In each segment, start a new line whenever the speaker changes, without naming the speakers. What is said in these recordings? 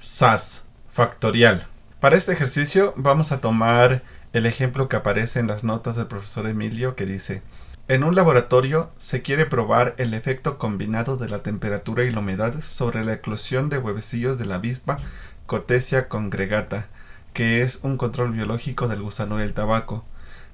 SAS, factorial. Para este ejercicio vamos a tomar el ejemplo que aparece en las notas del profesor Emilio que dice: en un laboratorio se quiere probar el efecto combinado de la temperatura y la humedad sobre la eclosión de huevecillos de la avispa Cottesia congregata, que es un control biológico del gusano del tabaco.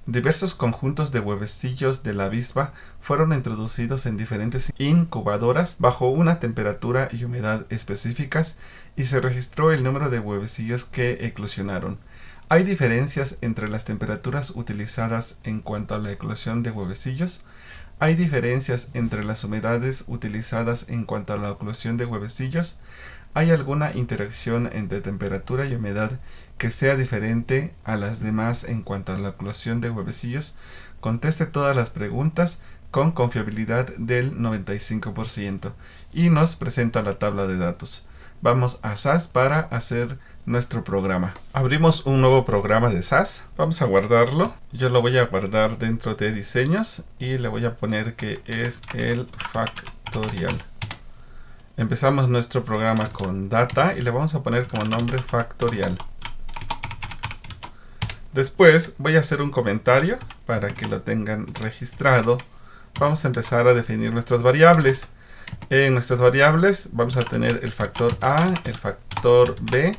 Diversos conjuntos de huevecillos de la avispa fueron introducidos en diferentes incubadoras bajo una temperatura y humedad específicas y se registró el número de huevecillos que eclosionaron. ¿Hay diferencias entre las temperaturas utilizadas en cuanto a la eclosión de huevecillos? ¿Hay diferencias entre las humedades utilizadas en cuanto a la eclosión de huevecillos? ¿Hay alguna interacción entre temperatura y humedad que sea diferente a las demás en cuanto a la eclosión de huevecillos? Conteste todas las preguntas con confiabilidad del 95% y nos presenta la tabla de datos. Vamos a SAS para hacer nuestro programa. Abrimos un nuevo programa de SAS. Vamos a guardarlo. Yo lo voy a guardar dentro de diseños y le voy a poner que es el factorial. Empezamos nuestro programa con data y le vamos a poner como nombre factorial. Después voy a hacer un comentario para que lo tengan registrado. Vamos a empezar a definir nuestras variables. En nuestras variables vamos a tener el factor A, el factor B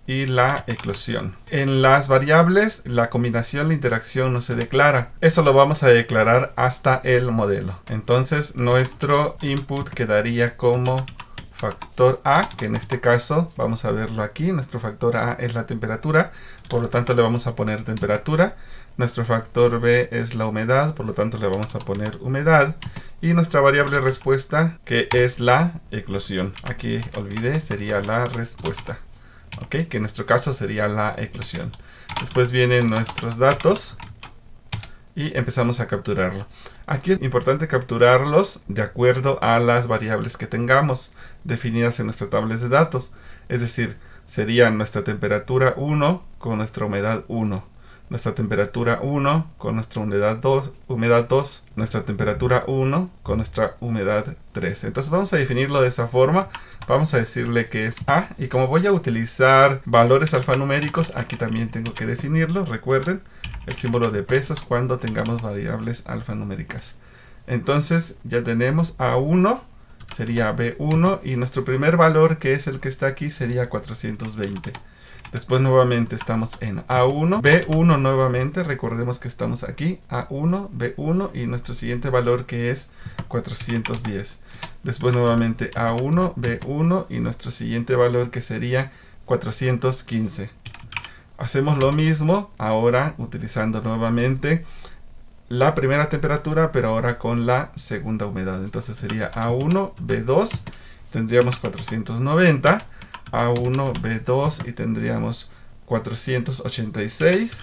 y la eclosión. En las variables la combinación, la interacción no se declara. Eso lo vamos a declarar hasta el modelo. Entonces nuestro input quedaría como factor A, que en este caso vamos a verlo aquí. Nuestro factor A es la temperatura, por lo tanto le vamos a poner temperatura. Nuestro factor B es la humedad, por lo tanto le vamos a poner humedad. Y nuestra variable respuesta, que es la eclosión. Aquí olvidé, sería la respuesta. Ok, que en nuestro caso sería la eclosión. Después vienen nuestros datos y empezamos a capturarlo. Aquí es importante capturarlos de acuerdo a las variables que tengamos definidas en nuestra tabla de datos. Es decir, sería nuestra temperatura 1 con nuestra humedad 1. Nuestra temperatura 1 con nuestra humedad 2, nuestra temperatura 1 con nuestra humedad 3. Entonces vamos a definirlo de esa forma. Vamos a decirle que es A. Y como voy a utilizar valores alfanuméricos, aquí también tengo que definirlo. Recuerden el símbolo de pesos cuando tengamos variables alfanuméricas. Entonces ya tenemos A1, sería B1 y nuestro primer valor, que es el que está aquí, sería 420. Después nuevamente estamos en A1, B1 nuevamente, recordemos que estamos aquí, A1, B1 y nuestro siguiente valor que es 410. Después nuevamente A1, B1 y nuestro siguiente valor que sería 415. Hacemos lo mismo ahora utilizando nuevamente la primera temperatura, pero ahora con la segunda humedad. Entonces sería A1, B2, tendríamos 490. A1, B2 y tendríamos 486,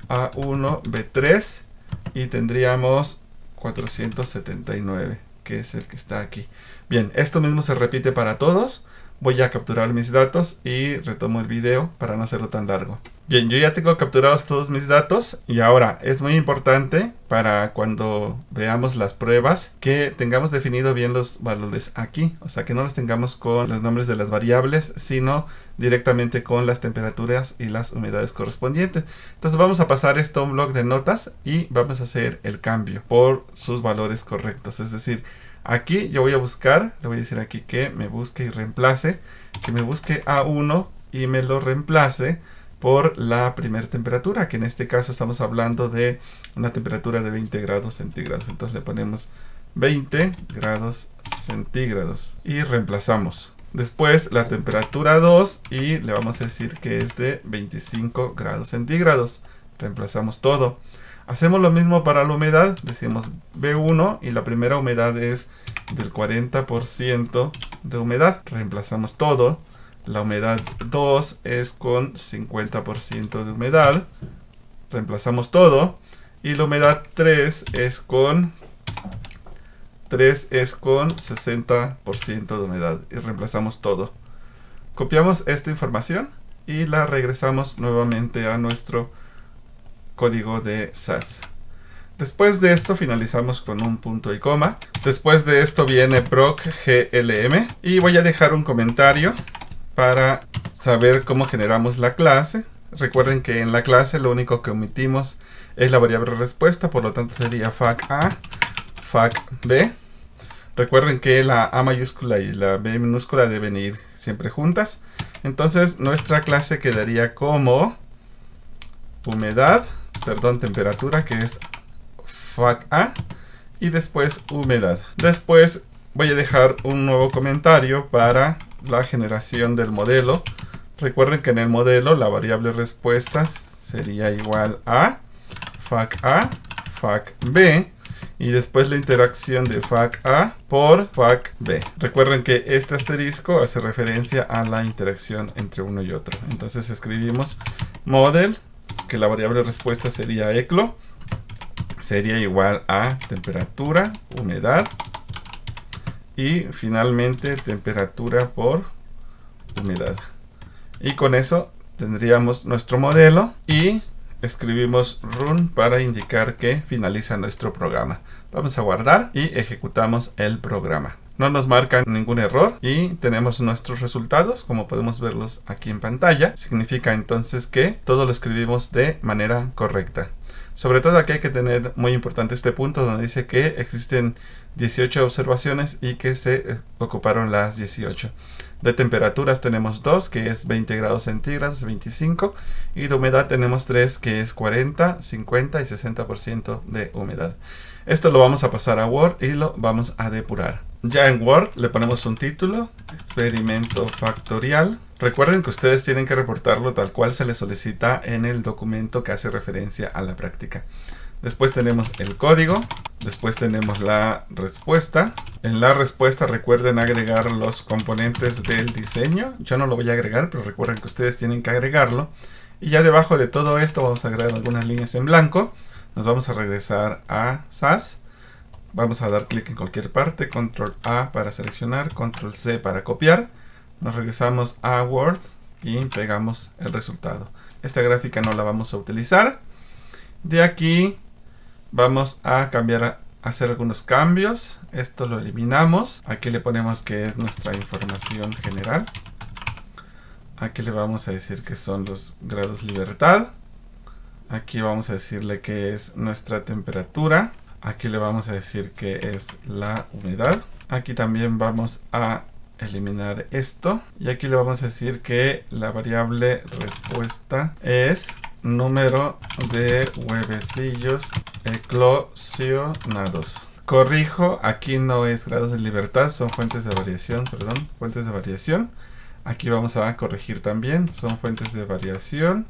A1, B3 y tendríamos 479, que es el que está aquí. Bien, esto mismo se repite para todos. Voy a capturar mis datos y retomo el video para no hacerlo tan largo. Bien, yo ya tengo capturados todos mis datos y ahora es muy importante para cuando veamos las pruebas que tengamos definido bien los valores aquí. O sea, que no los tengamos con los nombres de las variables, sino directamente con las temperaturas y las humedades correspondientes. Entonces vamos a pasar esto a un bloc de notas y vamos a hacer el cambio por sus valores correctos. Es decir, aquí yo voy a buscar, le voy a decir aquí que me busque y reemplace, que me busque A1 y me lo reemplace por la primera temperatura, que en este caso estamos hablando de una temperatura de 20 grados centígrados. Entonces le ponemos 20 grados centígrados y reemplazamos. Después la temperatura 2 y le vamos a decir que es de 25 grados centígrados. Reemplazamos todo. Hacemos lo mismo para la humedad. Decimos B1 y la primera humedad es del 40% de humedad. Reemplazamos todo. La humedad 2 es con 50% de humedad. Reemplazamos todo. Y la humedad 3 es con 60% de humedad. Y reemplazamos todo. Copiamos esta información y la regresamos nuevamente a nuestro código de SAS. Después de esto finalizamos con un punto y coma. Después de esto viene proc glm y voy a dejar un comentario para saber cómo generamos la clase. Recuerden que en la clase lo único que omitimos es la variable respuesta, por lo tanto sería fac_a, fac_b. Recuerden que la A mayúscula y la B minúscula deben ir siempre juntas. Entonces nuestra clase quedaría como temperatura, que es fac_a, y después humedad. Después voy a dejar un nuevo comentario para la generación del modelo. Recuerden que en el modelo la variable respuesta sería igual a fac_a, fac_b, y después la interacción de fac_a por fac_b. Recuerden que este asterisco hace referencia a la interacción entre uno y otro. Entonces escribimos model, que la variable respuesta sería eclo, sería igual a temperatura, humedad, y finalmente temperatura por humedad. Y con eso tendríamos nuestro modelo y escribimos run para indicar que finaliza nuestro programa. Vamos a guardar y ejecutamos el programa. No nos marca ningún error y tenemos nuestros resultados, como podemos verlos aquí en pantalla. Significa entonces que todo lo escribimos de manera correcta. Sobre todo aquí hay que tener muy importante este punto donde dice que existen 18 observaciones y que se ocuparon las 18. De temperaturas tenemos 2, que es 20 grados centígrados, 25. Y de humedad tenemos 3, que es 40, 50 y 60% de humedad. Esto lo vamos a pasar a Word y lo vamos a depurar. Ya en Word le ponemos un título, experimento factorial. Recuerden que ustedes tienen que reportarlo tal cual se les solicita en el documento que hace referencia a la práctica. Después tenemos el código, después tenemos la respuesta. En la respuesta recuerden agregar los componentes del diseño. Yo no lo voy a agregar, pero recuerden que ustedes tienen que agregarlo. Y ya debajo de todo esto vamos a agregar algunas líneas en blanco. Nos vamos a regresar a SAS. Vamos a dar clic en cualquier parte, control A para seleccionar, control C para copiar. Nos regresamos a Word y pegamos el resultado. Esta gráfica no la vamos a utilizar. De aquí vamos a hacer algunos cambios. Esto lo eliminamos. Aquí le ponemos que es nuestra información general. Aquí le vamos a decir que son los grados libertad. Aquí vamos a decirle que es nuestra temperatura. Aquí le vamos a decir que es la humedad. Aquí también vamos a eliminar esto. Y aquí le vamos a decir que la variable respuesta es número de huevecillos eclosionados. Corrijo, aquí no es grados de libertad, son fuentes de variación, fuentes de variación. Aquí vamos a corregir también, son fuentes de variación,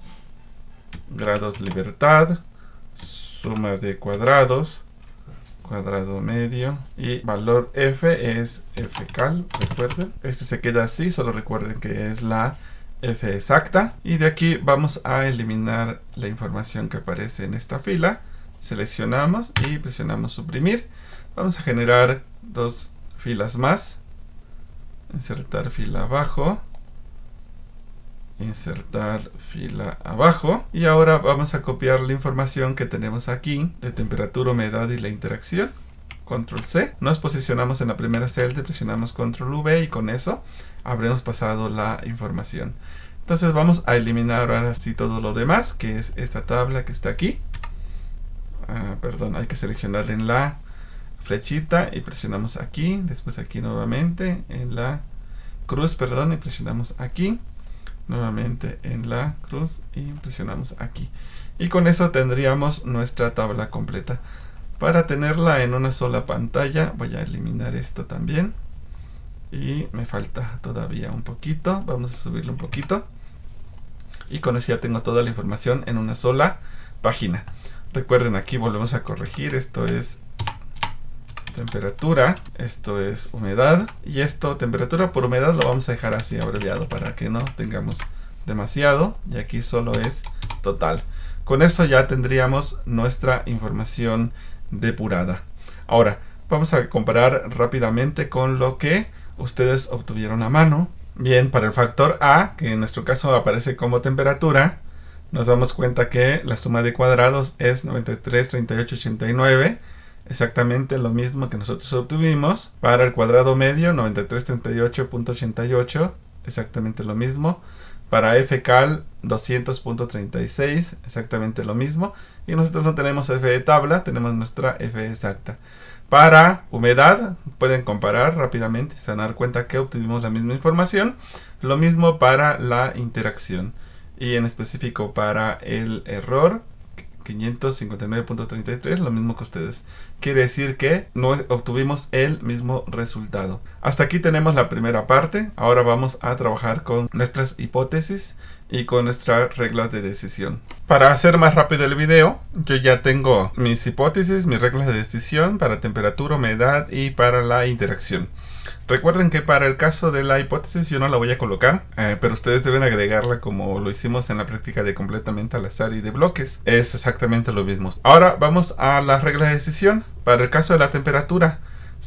grados libertad, suma de cuadrados, cuadrado medio, y valor f es fcal, recuerden. Este se queda así, solo recuerden que es la f exacta. Y de aquí vamos a eliminar la información que aparece en esta fila. Seleccionamos y presionamos suprimir. Vamos a generar dos filas más. Insertar fila abajo. Insertar fila abajo. Y ahora vamos a copiar la información que tenemos aquí de temperatura, humedad y la interacción. Control C. Nos posicionamos en la primera celda, presionamos Control V y con eso habremos pasado la información. Entonces vamos a eliminar ahora sí todo lo demás, que es esta tabla que está aquí. Hay que seleccionar en la flechita y presionamos aquí, después aquí nuevamente en la cruz, y presionamos aquí, nuevamente en la cruz y presionamos aquí. Y con eso tendríamos nuestra tabla completa. Para tenerla en una sola pantalla voy a eliminar esto también. Y me falta todavía un poquito, vamos a subirlo un poquito. Y con eso ya tengo toda la información en una sola página. Recuerden, aquí volvemos a corregir, esto es temperatura, esto es humedad, y esto, temperatura por humedad, lo vamos a dejar así abreviado para que no tengamos demasiado, y aquí solo es total. Con eso ya tendríamos nuestra información depurada. Ahora, vamos a comparar rápidamente con lo que ustedes obtuvieron a mano. Bien, para el factor A, que en nuestro caso aparece como temperatura, nos damos cuenta que la suma de cuadrados es 93, 38, 89. Exactamente lo mismo que nosotros obtuvimos. Para el cuadrado medio, 93, 38.88. exactamente lo mismo. Para fcal 200.36, exactamente lo mismo. Y nosotros no tenemos f de tabla, tenemos nuestra f exacta. Para humedad, pueden comparar rápidamente, se van a dar cuenta que obtuvimos la misma información. Lo mismo para la interacción. Y en específico para el error, 559.33, lo mismo que ustedes. Quiere decir que no obtuvimos el mismo resultado. Hasta aquí tenemos la primera parte. Ahora vamos a trabajar con nuestras hipótesis y con nuestras reglas de decisión. Para hacer más rápido el video, yo ya tengo mis hipótesis, mis reglas de decisión para temperatura, humedad y para la interacción. Recuerden que para el caso de la hipótesis yo no la voy a colocar, pero ustedes deben agregarla como lo hicimos en la práctica de completamente al azar y de bloques. Es exactamente lo mismo. Ahora vamos a las reglas de decisión. Para el caso de la temperatura,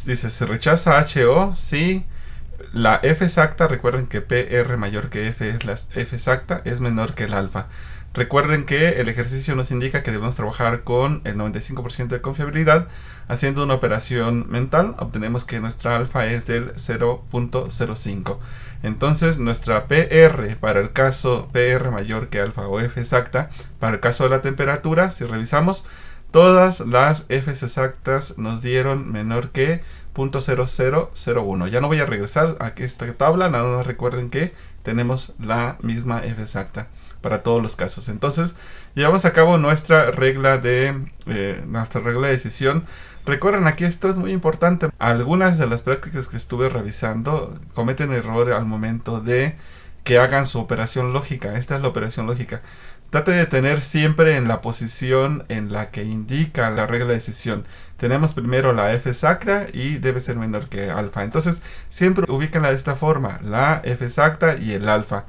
dice se rechaza HO si la F exacta, recuerden que PR mayor que F es la F exacta, es menor que el alfa. Recuerden que el ejercicio nos indica que debemos trabajar con el 95% de confiabilidad. Haciendo una operación mental, obtenemos que nuestra alfa es del 0.05. Entonces, nuestra PR para el caso PR mayor que alfa o F exacta, para el caso de la temperatura, si revisamos, todas las Fs exactas nos dieron menor que 0.0001. Ya no voy a regresar a esta tabla, nada más recuerden que tenemos la misma F exacta para todos los casos. Entonces, llevamos a cabo nuestra regla de decisión. Recuerden, aquí esto es muy importante. Algunas de las prácticas que estuve revisando cometen error al momento de que hagan su operación lógica. Esta es la operación lógica. Trate de tener siempre en la posición en la que indica la regla de decisión. Tenemos primero la F exacta y debe ser menor que alfa. Entonces, siempre ubíquenla de esta forma, la F exacta y el alfa.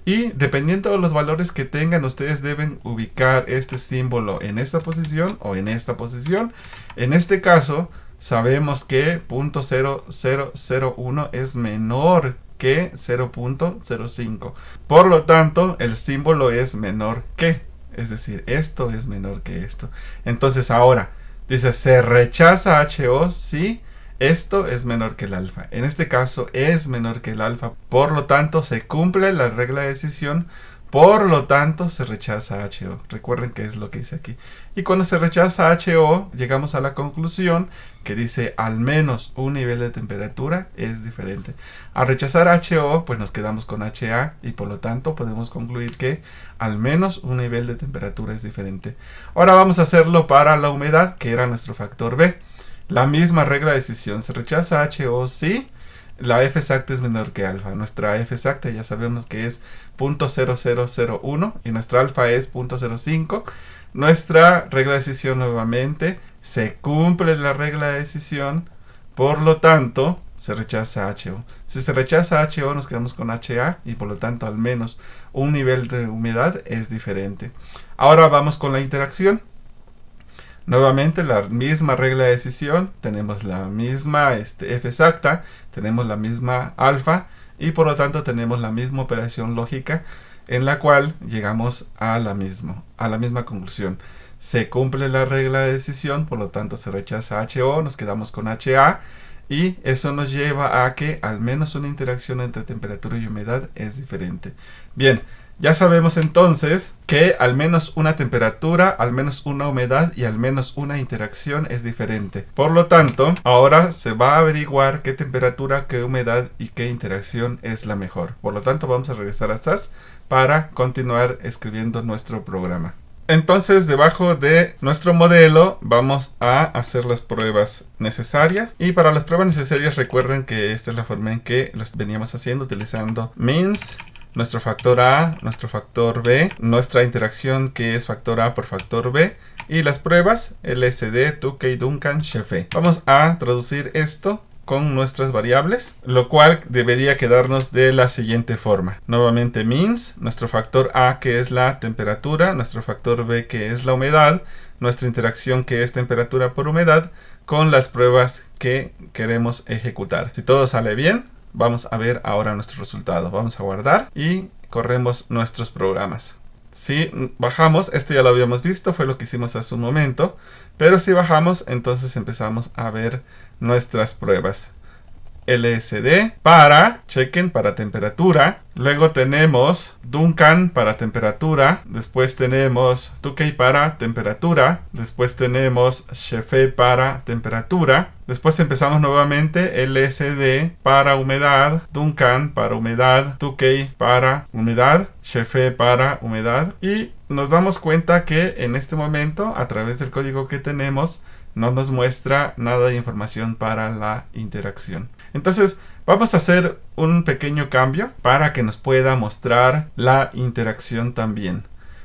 Y dependiendo de los valores que tengan, ustedes deben ubicar este símbolo en esta posición o en esta posición. En este caso, sabemos que 0.0001 es menor que 0.05. Por lo tanto, el símbolo es menor que. Es decir, esto es menor que esto. Entonces ahora, dice, se rechaza HO si esto es menor que el alfa. En este caso es menor que el alfa. Por lo tanto, se cumple la regla de decisión. Por lo tanto, se rechaza HO. Recuerden que es lo que dice aquí. Y cuando se rechaza HO, llegamos a la conclusión que dice al menos un nivel de temperatura es diferente. Al rechazar HO, pues nos quedamos con HA y por lo tanto podemos concluir que al menos un nivel de temperatura es diferente. Ahora vamos a hacerlo para la humedad, que era nuestro factor B. La misma regla de decisión. Se rechaza HO si la F exacta es menor que alfa. Nuestra F exacta ya sabemos que es 0.0001 y nuestra alfa es 0.05. Nuestra regla de decisión nuevamente se cumple la regla de decisión. Por lo tanto, se rechaza HO. Si se rechaza HO, nos quedamos con HA y por lo tanto al menos un nivel de humedad es diferente. Ahora vamos con la interacción. Nuevamente la misma regla de decisión, tenemos la misma F exacta, tenemos la misma alfa y por lo tanto tenemos la misma operación lógica en la cual llegamos a la misma conclusión. Se cumple la regla de decisión, por lo tanto se rechaza HO, nos quedamos con HA y eso nos lleva a que al menos una interacción entre temperatura y humedad es diferente. Bien. Ya sabemos entonces que al menos una temperatura, al menos una humedad y al menos una interacción es diferente. Por lo tanto, ahora se va a averiguar qué temperatura, qué humedad y qué interacción es la mejor. Por lo tanto, vamos a regresar a SAS para continuar escribiendo nuestro programa. Entonces, debajo de nuestro modelo vamos a hacer las pruebas necesarias. Y para las pruebas necesarias recuerden que esta es la forma en que las veníamos haciendo utilizando means, nuestro factor A, nuestro factor B, nuestra interacción que es factor A por factor B y las pruebas LSD, Tukey, Duncan, Sheffe. Vamos a traducir esto con nuestras variables, lo cual debería quedarnos de la siguiente forma. Nuevamente means, nuestro factor A que es la temperatura, nuestro factor B que es la humedad, nuestra interacción que es temperatura por humedad con las pruebas que queremos ejecutar. Si todo sale bien, vamos a ver ahora nuestro resultado. Vamos a guardar y corremos nuestros programas. Si bajamos, esto ya lo habíamos visto, fue lo que hicimos hace un momento. Pero si bajamos, entonces empezamos a ver nuestras pruebas. LSD para, chequen, para temperatura. Luego tenemos Duncan para temperatura. Después tenemos Tukey para temperatura. Después tenemos Shefe para temperatura. Después empezamos nuevamente LSD para humedad, Duncan para humedad, Tukey para humedad, Shefe para humedad. Y nos damos cuenta que en este momento, a través del código que tenemos, no nos muestra nada de información para la interacción. Entonces vamos a hacer un pequeño cambio para que nos pueda mostrar la interacción también.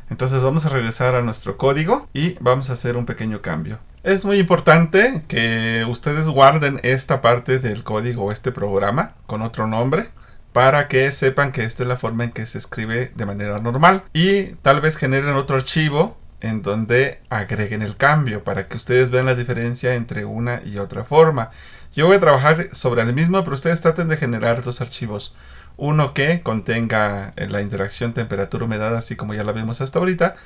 Entonces vamos a regresar a nuestro código y vamos a hacer un pequeño cambio. Es muy importante que ustedes guarden esta parte del código o este programa con otro nombre, para que sepan que esta es la forma en que se escribe de manera normal, y tal vez generen otro archivo en donde agreguen el cambio para que ustedes vean la diferencia entre una y otra forma. Yo voy a trabajar sobre el mismo, pero ustedes traten de generar dos archivos. Uno que contenga la interacción temperatura-humedad, así como ya la vemos hasta ahorita,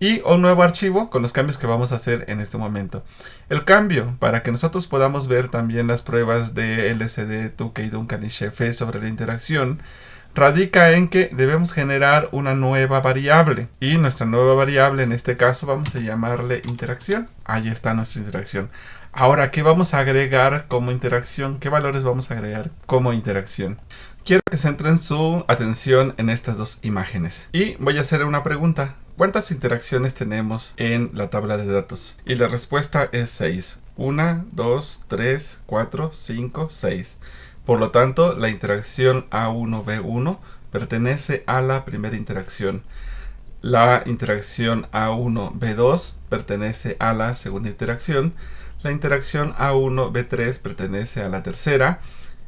y un nuevo archivo con los cambios que vamos a hacer en este momento. El cambio, para que nosotros podamos ver también las pruebas de LSD, Tukey, Duncan y Shefe sobre la interacción, radica en que debemos generar una nueva variable. Y nuestra nueva variable, en este caso, vamos a llamarle interacción. Ahí está nuestra interacción. Ahora, ¿qué vamos a agregar como interacción? ¿Qué valores vamos a agregar como interacción? Quiero que centren su atención en estas dos imágenes. Y voy a hacer una pregunta. ¿Cuántas interacciones tenemos en la tabla de datos? Y la respuesta es 6. 1, 2, 3, 4, 5, 6. Por lo tanto, la interacción A1B1 pertenece a la primera interacción. La interacción A1B2 pertenece a la segunda interacción. La interacción A1B3 pertenece a la tercera.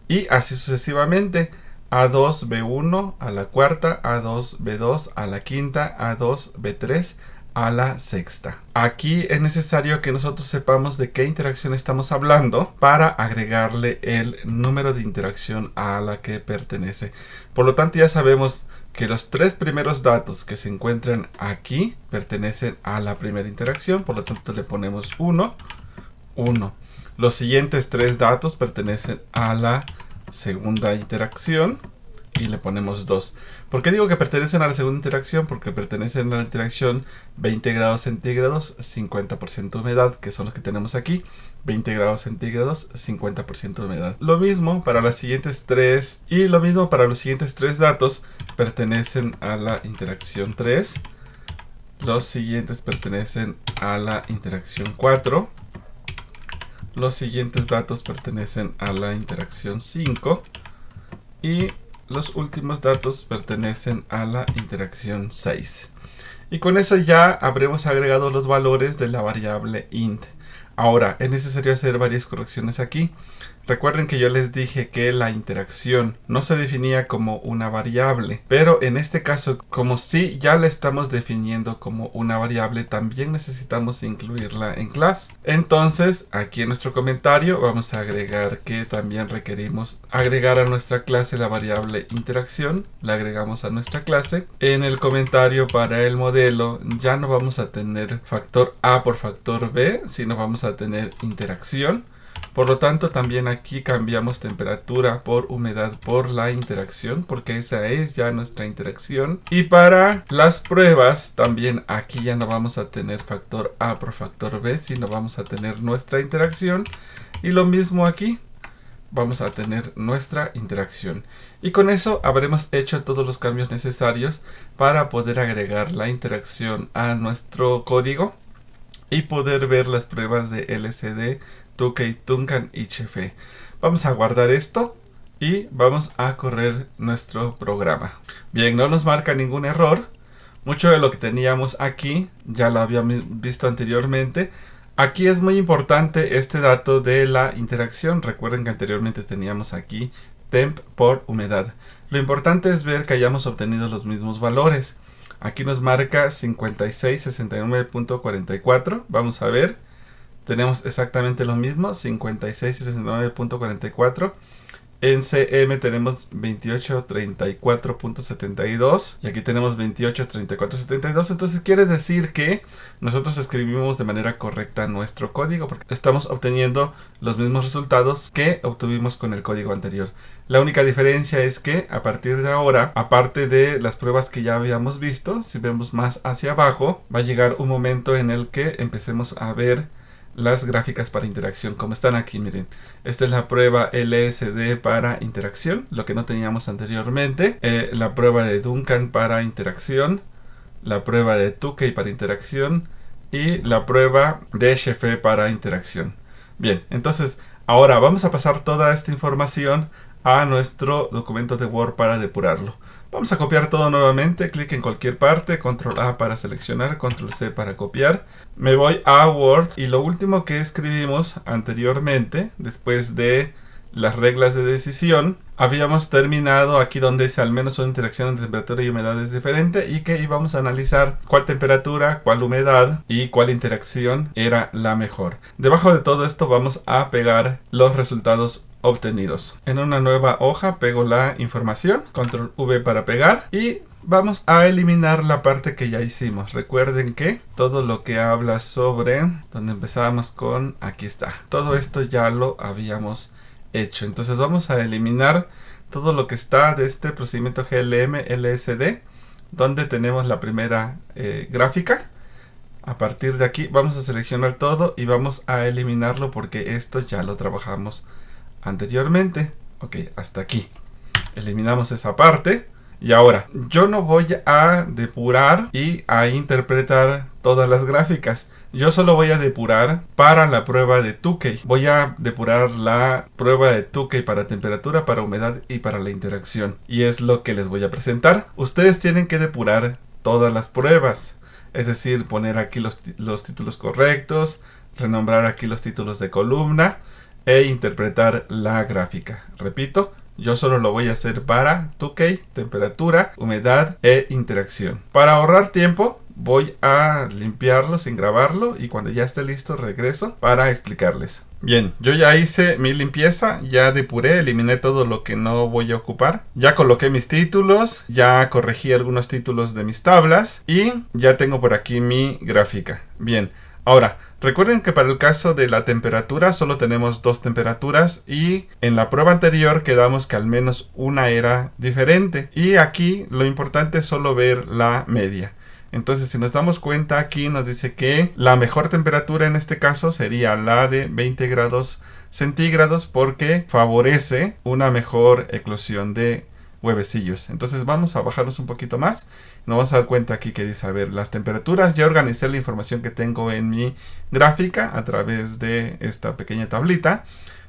Y así sucesivamente. A2B1 a la cuarta, A2B2 a la quinta, A2B3 a la sexta. Aquí es necesario que nosotros sepamos de qué interacción estamos hablando para agregarle el número de interacción a la que pertenece. Por lo tanto, ya sabemos que los tres primeros datos que se encuentran aquí pertenecen a la primera interacción. Por lo tanto, le ponemos 1, 1. Los siguientes tres datos pertenecen a la segunda interacción y le ponemos 2. ¿Por qué digo que pertenecen a la segunda interacción? Porque pertenecen a la interacción 20 grados centígrados, 50% humedad, que son los que tenemos aquí. 20 grados centígrados, 50% de humedad. Lo mismo para las siguientes tres, y lo mismo para los siguientes tres datos pertenecen a la interacción 3. Los siguientes pertenecen a la interacción 4. Los siguientes datos pertenecen a la interacción 5 y los últimos datos pertenecen a la interacción 6. Y con eso ya habremos agregado los valores de la variable int. Ahora, es necesario hacer varias correcciones aquí. Recuerden que yo les dije que la interacción no se definía como una variable, pero en este caso, como si ya la estamos definiendo como una variable, también necesitamos incluirla en class. Entonces, aquí en nuestro comentario vamos a agregar que también requerimos agregar a nuestra clase la variable interacción. La agregamos a nuestra clase. En el comentario para el modelo ya no vamos a tener factor A por factor B, sino vamos a tener interacción. Por lo tanto, también aquí cambiamos temperatura por humedad por la interacción, porque esa es ya nuestra interacción. Y para las pruebas, también aquí ya no vamos a tener factor A por factor B, sino vamos a tener nuestra interacción. Y lo mismo aquí, vamos a tener nuestra interacción. Y con eso habremos hecho todos los cambios necesarios para poder agregar la interacción a nuestro código y poder ver las pruebas de LSD, Tukey, Duncan y Shefe. Vamos a guardar esto y vamos a correr nuestro programa. Bien, no nos marca ningún error. Mucho de lo que teníamos aquí ya lo habíamos visto anteriormente. Aquí es muy importante este dato de la interacción. Recuerden que anteriormente teníamos aquí temp por humedad. Lo importante es ver que hayamos obtenido los mismos valores. Aquí nos marca 5669.44. Vamos a ver. Tenemos exactamente lo mismo, 56 y 69.44. En CM tenemos 2834.72 y aquí tenemos 2834.72. Entonces quiere decir que nosotros escribimos de manera correcta nuestro código porque estamos obteniendo los mismos resultados que obtuvimos con el código anterior. La única diferencia es que a partir de ahora, aparte de las pruebas que ya habíamos visto, si vemos más hacia abajo, va a llegar un momento en el que empecemos a ver las gráficas para interacción, como están aquí, miren. Esta es la prueba LSD para interacción, lo que no teníamos anteriormente. La prueba de Duncan para interacción, la prueba de Tukey para interacción y la prueba de Shefe para interacción. Bien, entonces ahora vamos a pasar toda esta información a nuestro documento de Word para depurarlo. Vamos a copiar todo nuevamente, clic en cualquier parte, control A para seleccionar, control C para copiar. Me voy a Word y lo último que escribimos anteriormente, después de las reglas de decisión, habíamos terminado aquí donde dice al menos una interacción de temperatura y humedad es diferente y que íbamos a analizar cuál temperatura, cuál humedad y cuál interacción era la mejor. Debajo de todo esto vamos a pegar los resultados obtenidos. En una nueva hoja pego la información, control V para pegar y vamos a eliminar la parte que ya hicimos. Recuerden que todo lo que habla sobre donde empezábamos con aquí está. Todo esto ya lo habíamos hecho. Entonces vamos a eliminar todo lo que está de este procedimiento GLM LSD donde tenemos la primera gráfica. A partir de aquí vamos a seleccionar todo y vamos a eliminarlo porque esto ya lo trabajamos anteriormente. Ok, hasta aquí. Eliminamos esa parte. Y ahora, yo no voy a depurar y a interpretar todas las gráficas. Yo solo voy a depurar para la prueba de Tukey. Voy a depurar la prueba de Tukey para temperatura, para humedad y para la interacción. Y es lo que les voy a presentar. Ustedes tienen que depurar todas las pruebas. Es decir, poner aquí los títulos correctos, renombrar aquí los títulos de columna e interpretar la gráfica. Repito. Yo solo lo voy a hacer para Tukey, temperatura, humedad e interacción. Para ahorrar tiempo voy a limpiarlo sin grabarlo y cuando ya esté listo regreso para explicarles. Bien, yo ya hice mi limpieza, ya depuré, eliminé todo lo que no voy a ocupar. Ya coloqué mis títulos, ya corregí algunos títulos de mis tablas y ya tengo por aquí mi gráfica. Bien. Ahora, recuerden que para el caso de la temperatura solo tenemos dos temperaturas y en la prueba anterior quedamos que al menos una era diferente. Y aquí lo importante es solo ver la media. Entonces, si nos damos cuenta aquí nos dice que la mejor temperatura en este caso sería la de 20 grados centígrados porque favorece una mejor eclosión de huevecillos. Entonces vamos a bajarnos un poquito más. Nos vamos a dar cuenta aquí que dice, a ver, las temperaturas. Ya organicé la información que tengo en mi gráfica a través de esta pequeña tablita,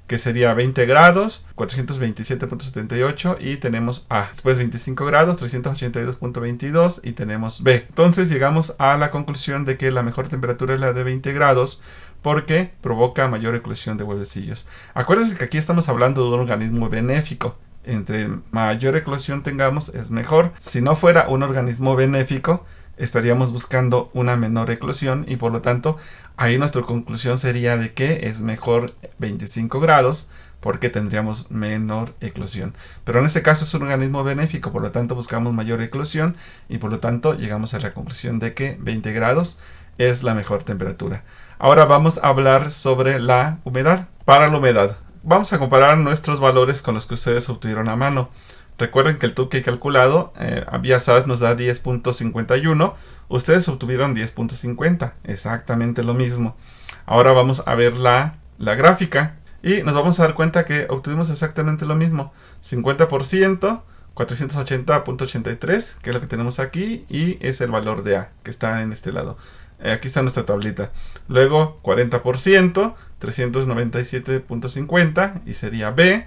que sería 20 grados, 427.78 y tenemos A. Después 25 grados, 382.22 y tenemos B. Entonces llegamos a la conclusión de que la mejor temperatura es la de 20 grados porque provoca mayor eclosión de huevecillos. Acuérdense que aquí estamos hablando de un organismo benéfico. Entre mayor eclosión tengamos es mejor. Si no fuera un organismo benéfico, estaríamos buscando una menor eclosión y por lo tanto ahí nuestra conclusión sería de que es mejor 25 grados porque tendríamos menor eclosión. Pero en este caso es un organismo benéfico, por lo tanto buscamos mayor eclosión y por lo tanto llegamos a la conclusión de que 20 grados es la mejor temperatura. Ahora vamos a hablar sobre la humedad. Para la humedad, vamos a comparar nuestros valores con los que ustedes obtuvieron a mano. Recuerden que el Tukey calculado vía SAS nos da 10.51. Ustedes obtuvieron 10.50. Exactamente lo mismo. Ahora vamos a ver la gráfica. Y nos vamos a dar cuenta que obtuvimos exactamente lo mismo. 50%, 480.83, que es lo que tenemos aquí. Y es el valor de A, que está en este lado. Aquí está nuestra tablita. Luego 40%, 397.50 y sería B.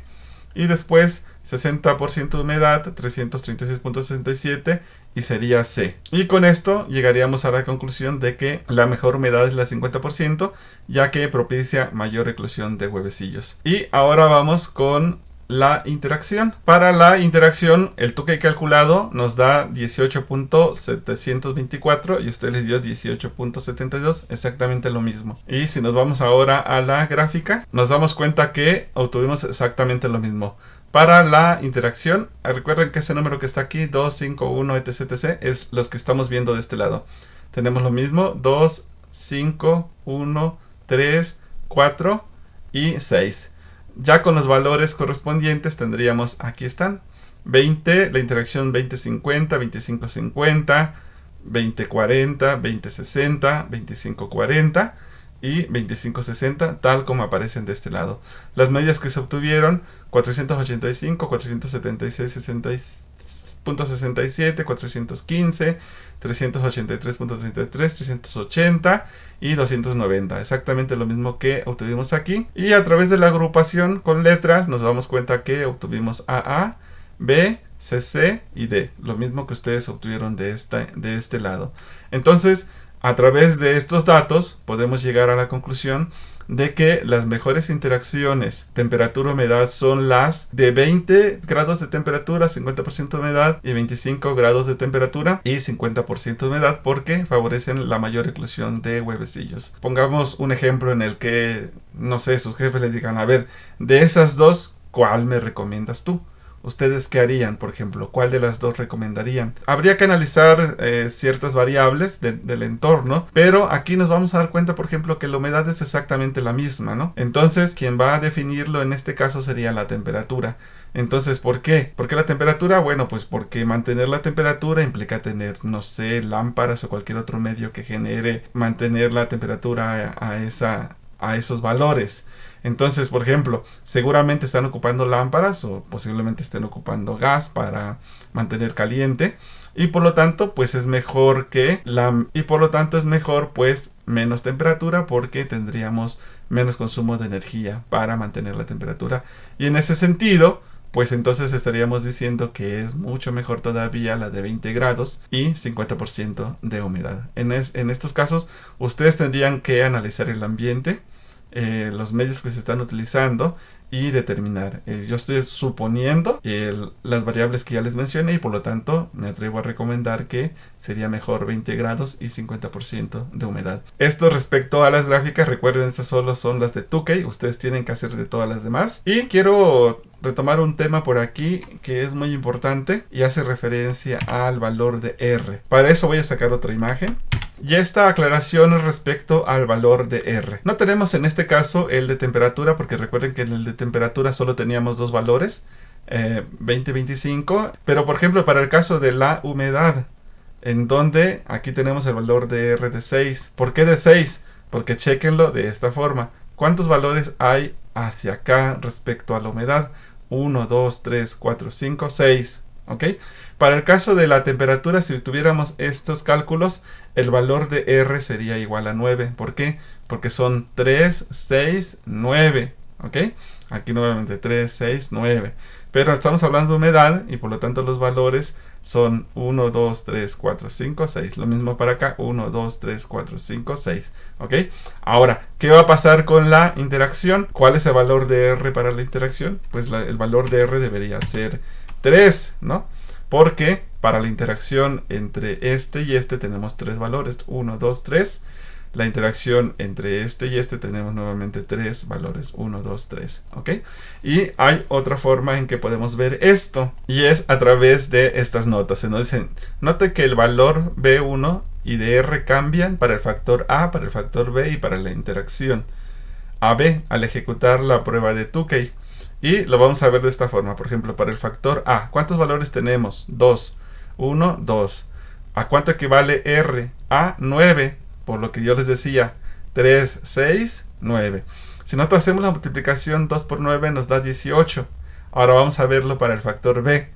Y después 60% de humedad, 336.67 y sería C. Y con esto llegaríamos a la conclusión de que la mejor humedad es la 50%, ya que propicia mayor eclosión de huevecillos. Y ahora vamos con la interacción. Para la interacción, el Tukey calculado nos da 18.724 y usted les dio 18.72, exactamente lo mismo. Y si nos vamos ahora a la gráfica, nos damos cuenta que obtuvimos exactamente lo mismo. Para la interacción, recuerden que ese número que está aquí, 2, 5, 1, etc, etc, es los que estamos viendo de este lado. Tenemos lo mismo, 2, 5, 1, 3, 4 y 6. Ya con los valores correspondientes tendríamos, aquí están, 20, la interacción 20-50, 25-50, 20-40, 20-60, 25-40 y 25-60, tal como aparecen de este lado. Las medias que se obtuvieron, 485, 476.67, 415, 383.33, 380 y 290. Exactamente lo mismo que obtuvimos aquí. Y a través de la agrupación con letras nos damos cuenta que obtuvimos AA, B, CC y D. Lo mismo que ustedes obtuvieron de este lado. Entonces, a través de estos datos podemos llegar a la conclusión de que las mejores interacciones temperatura-humedad son las de 20 grados de temperatura, 50% de humedad y 25 grados de temperatura y 50% de humedad, porque favorecen la mayor eclosión de huevecillos. Pongamos un ejemplo en el que, no sé, sus jefes les digan, a ver, de esas dos, ¿cuál me recomiendas tú? ¿Ustedes qué harían, por ejemplo? ¿Cuál de las dos recomendarían? Habría que analizar ciertas variables del entorno, pero aquí nos vamos a dar cuenta, por ejemplo, que la humedad es exactamente la misma, ¿no? Entonces, quien va a definirlo en este caso sería la temperatura. Entonces, ¿por qué? ¿Por qué la temperatura? Bueno, pues porque mantener la temperatura implica tener, no sé, lámparas o cualquier otro medio que genere mantener la temperatura a esos valores. Entonces, por ejemplo, seguramente están ocupando lámparas o posiblemente estén ocupando gas para mantener caliente, y por lo tanto, pues es mejor pues menos temperatura, porque tendríamos menos consumo de energía para mantener la temperatura. Y en ese sentido, pues entonces estaríamos diciendo que es mucho mejor todavía la de 20 grados y 50% de humedad. En estos casos, ustedes tendrían que analizar el ambiente, los medios que se están utilizando y determinar. Yo estoy suponiendo las variables que ya les mencioné, y por lo tanto me atrevo a recomendar que sería mejor 20 grados y 50% de humedad. Esto respecto a las gráficas, recuerden, estas solo son las de Tukey, ustedes tienen que hacer de todas las demás. Y quiero retomar un tema por aquí que es muy importante y hace referencia al valor de R. Para eso voy a sacar otra imagen. Y esta aclaración es respecto al valor de R. No tenemos en este caso el de temperatura, porque recuerden que en el de temperatura solo teníamos dos valores, 20 y 25. Pero por ejemplo, para el caso de la humedad, en donde aquí tenemos el valor de R de 6. ¿Por qué de 6? Porque chequenlo de esta forma. ¿Cuántos valores hay hacia acá respecto a la humedad? 1, 2, 3, 4, 5, 6. ¿Ok? Para el caso de la temperatura, si tuviéramos estos cálculos, el valor de R sería igual a 9. ¿Por qué? Porque son 3, 6, 9. ¿Ok? Aquí nuevamente 3, 6, 9. Pero estamos hablando de humedad y por lo tanto los valores son 1, 2, 3, 4, 5, 6. Lo mismo para acá, 1, 2, 3, 4, 5, 6. ¿Ok? Ahora, ¿qué va a pasar con la interacción? ¿Cuál es el valor de R para la interacción? Pues el valor de R debería ser 3, ¿no? Porque para la interacción entre este y este tenemos tres valores, 1, 2, 3. La interacción entre este y este tenemos nuevamente tres valores, 1, 2, 3, ¿ok? Y hay otra forma en que podemos ver esto, y es a través de estas notas. Se nos dicen, note que el valor B1 y de R cambian para el factor A, para el factor B y para la interacción AB al ejecutar la prueba de Tukey. Y lo vamos a ver de esta forma. Por ejemplo, para el factor A, ¿cuántos valores tenemos? 2, 1, 2. ¿A cuánto equivale R? A 9. Por lo que yo les decía, 3, 6, 9. Si nosotros hacemos la multiplicación 2 por 9 nos da 18. Ahora vamos a verlo para el factor B.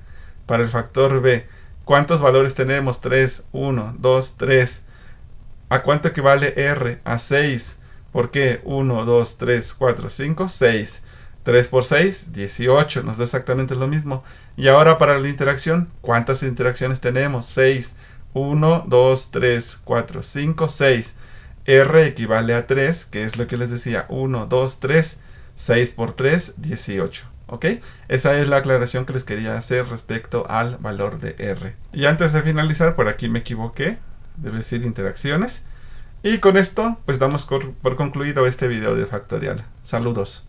Para el factor B, ¿cuántos valores tenemos? 3, 1, 2, 3. ¿A cuánto equivale R? A 6. ¿Por qué? 1, 2, 3, 4, 5, 6. 3 por 6, 18. Nos da exactamente lo mismo. Y ahora para la interacción, ¿cuántas interacciones tenemos? 6. 1, 2, 3, 4, 5, 6. R equivale a 3, que es lo que les decía. 1, 2, 3. 6 por 3, 18. ¿Ok? Esa es la aclaración que les quería hacer respecto al valor de R. Y antes de finalizar, por aquí me equivoqué. Debe decir interacciones. Y con esto, pues damos por concluido este video de factorial. Saludos.